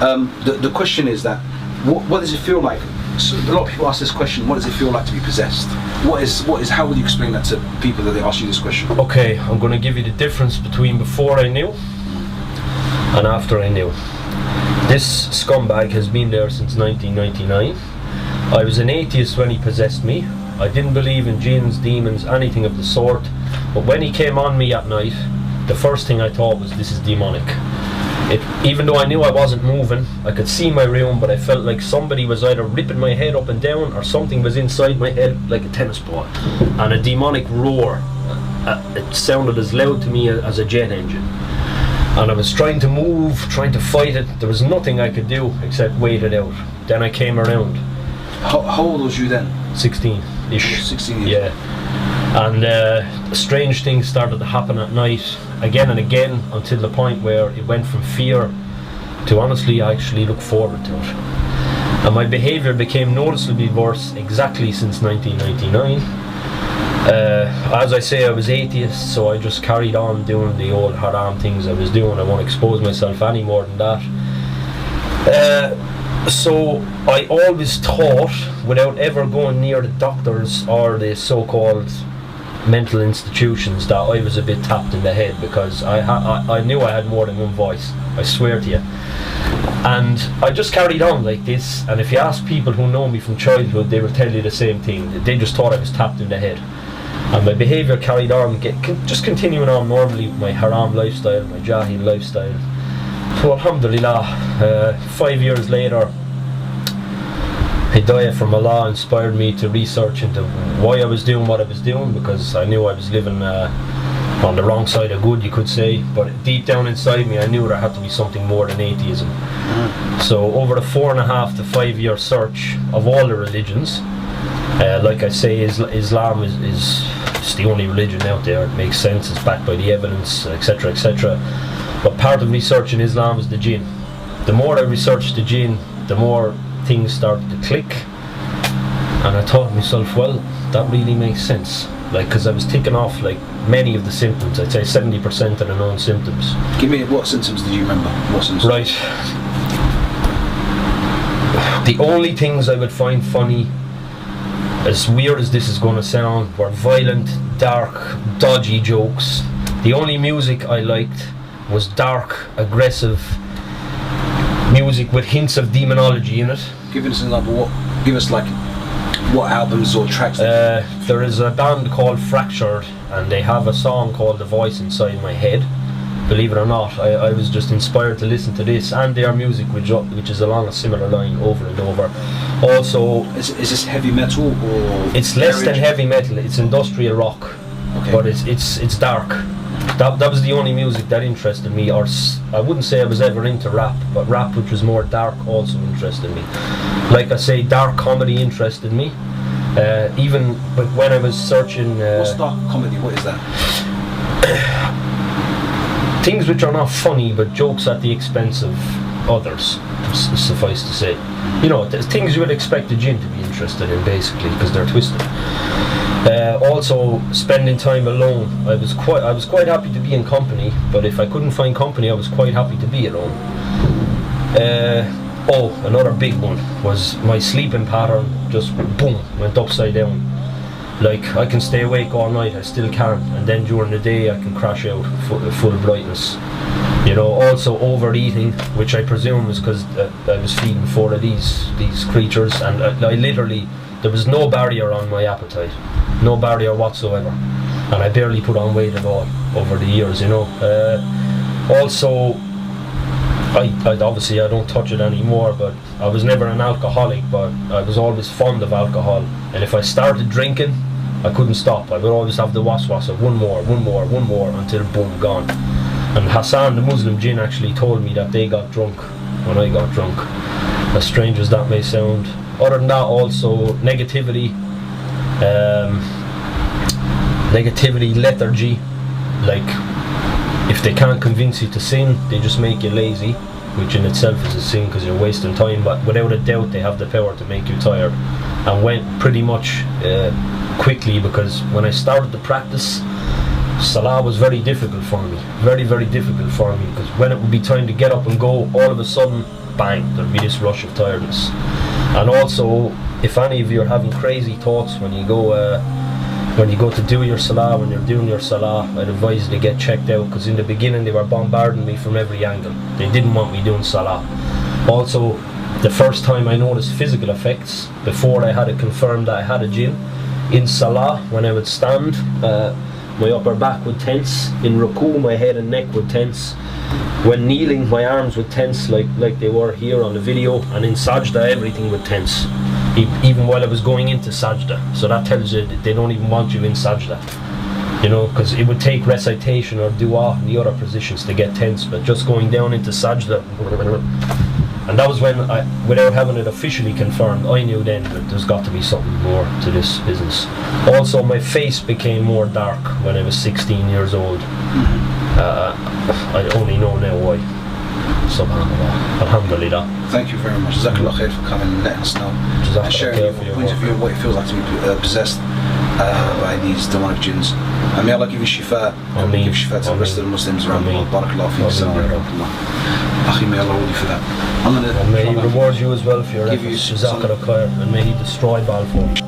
The question is that, what does it feel like? So a lot of people ask this question, what does it feel like to be possessed? How would you explain that to people that they ask you this question? Okay, I'm going to give you the difference between before I knew and after I knew. This scumbag has been there since 1999. I was an atheist when he possessed me. I didn't believe in jinns, demons, anything of the sort. But when he came on me at night, the first thing I thought was, this is demonic. Even though I knew I wasn't moving, I could see my room, but I felt like somebody was either ripping my head up and down or something was inside my head like a tennis ball. And a demonic roar. It sounded as loud to me as a jet engine. And I was trying to move, trying to fight it. There was nothing I could do except wait it out. Then I came around. How old was you then? 16-ish. 16 years. Yeah. And strange things started to happen at night, again and again, until the point where it went from fear to honestly I actually look forward to it. And my behaviour became noticeably worse exactly since 1999. As I say, I was atheist, so I just carried on doing the old haram things I was doing. I won't expose myself any more than that. So I always thought, without ever going near the doctors or the so-called mental institutions, that I was a bit tapped in the head, because I knew I had more than one voice, I swear to you. And I just carried on like this, and if you ask people who know me from childhood, they will tell you the same thing. They just thought I was tapped in the head. And my behaviour carried on, just continuing on normally with my haram lifestyle, my jahil lifestyle. So alhamdulillah, 5 years later, Hidayah from Allah inspired me to research into why I was doing what I was doing, because I knew I was living on the wrong side of good, you could say. But deep down inside me, I knew there had to be something more than atheism. So over the 4.5 to 5 year search of all the religions, like I say, Islam is the only religion out there. It makes sense, it's backed by the evidence, etc, etc. But part of researching Islam is the Jinn. The more I researched the Jinn, the more things started to click, and I thought to myself, well, that really makes sense. Like, because I was ticking off like many of the symptoms. I'd say 70% of the known symptoms. Give me, what symptoms did you remember? What symptoms? Right. The only things I would find funny, as weird as this is going to sound, were violent, dark, dodgy jokes. The only music I liked was dark, aggressive music with hints of demonology in it. Give us an example. Give us like what albums or tracks? There is a band called Fractured, and they have a song called The Voice Inside My Head. Believe it or not, I was just inspired to listen to this and their music, which is along a similar line over and over. Also, is this heavy metal or? It's less than heavy metal. It's industrial rock, okay. But it's dark. That was the only music that interested me. Or I wouldn't say I was ever into rap, but rap, which was more dark, also interested me. Like I say, dark comedy interested me. Even but when I was searching. What's dark comedy? What is that? Things which are not funny, but jokes at the expense of others, suffice to say. You know, things you would expect a jinn to be interested in, basically, because they're twisted. Also, spending time alone. I was quite happy to be in company, but if I couldn't find company, I was quite happy to be alone. Another big one was my sleeping pattern. Just boom, went upside down. Like, I can stay awake all night, I still can, and then during the day I can crash out full brightness. You know, also overeating, which I presume is because I was feeding 4 of these creatures, and I literally, there was no barrier on my appetite, no barrier whatsoever, and I barely put on weight at all over the years, you know. Also, I obviously I don't touch it anymore, but I was never an alcoholic, but I was always fond of alcohol, and if I started drinking, I couldn't stop. I would always have the waswas of one more, until boom, gone. And Hassan, the Muslim jinn, actually told me that they got drunk when I got drunk. As strange as that may sound. Other than that, also negativity, lethargy. Like, if they can't convince you to sin, they just make you lazy, which in itself is a sin because you're wasting time. But without a doubt, they have the power to make you tired. And went pretty much quickly, because when I started to practice, Salah was very difficult for me, very, very difficult for me, because when it would be time to get up and go, all of a sudden, bang, there'll be this rush of tiredness. And also, if any of you are having crazy thoughts when you go to do your salah, when you're doing your salah, I'd advise you to get checked out, because in the beginning they were bombarding me from every angle. They didn't want me doing salah. Also, the first time I noticed physical effects, before I had it confirmed that I had a jinn, in salah, when I would stand, my upper back would tense. In ruku, my head and neck would tense. When kneeling, my arms would tense like they were here on the video. And in sajda, everything would tense, even while I was going into sajda. So that tells you that they don't even want you in sajda, you know, because it would take recitation or dua in the other positions to get tense, but just going down into sajda. And that was when I, without having it officially confirmed, I knew then that there's got to be something more to this business. Also, my face became more dark when I was 16 years old. I only know now why. Subhanallah. Alhamdulillah. Thank you very much. Jazakallah khair for coming and letting us know. And sharing your point of view of what it feels like to be possessed by these demonic jinns. And may Allah give you shifa, and give shifa to the rest of the Muslims around the world. Barakallahu feek. Assalamu alaikum. Akhi, may Allah hold you for that. And may He reward you as well for your efforts. Jazakallah khair. And may He destroy Balfour.